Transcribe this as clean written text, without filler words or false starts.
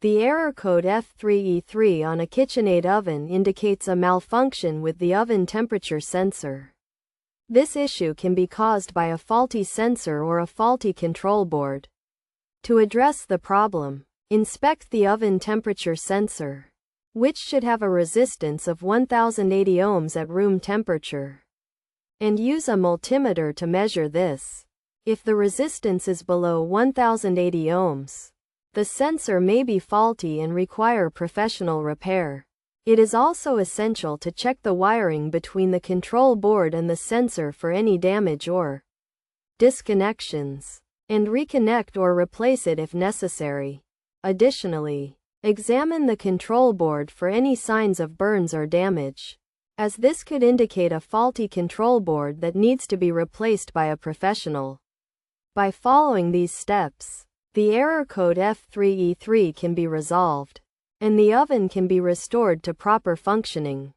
The error code F3E3 on a KitchenAid oven indicates a malfunction with the oven temperature sensor. This issue can be caused by a faulty sensor or a faulty control board. To address the problem, inspect the oven temperature sensor, which should have a resistance of 1080 ohms at room temperature, and use a multimeter to measure this. If the resistance is below 1080 ohms, the sensor may be faulty and require professional repair. It is also essential to check the wiring between the control board and the sensor for any damage or disconnections, and reconnect or replace it if necessary. Additionally, examine the control board for any signs of burns or damage, as this could indicate a faulty control board that needs to be replaced by a professional. By following these steps, the error code F3E3 can be resolved, and the oven can be restored to proper functioning.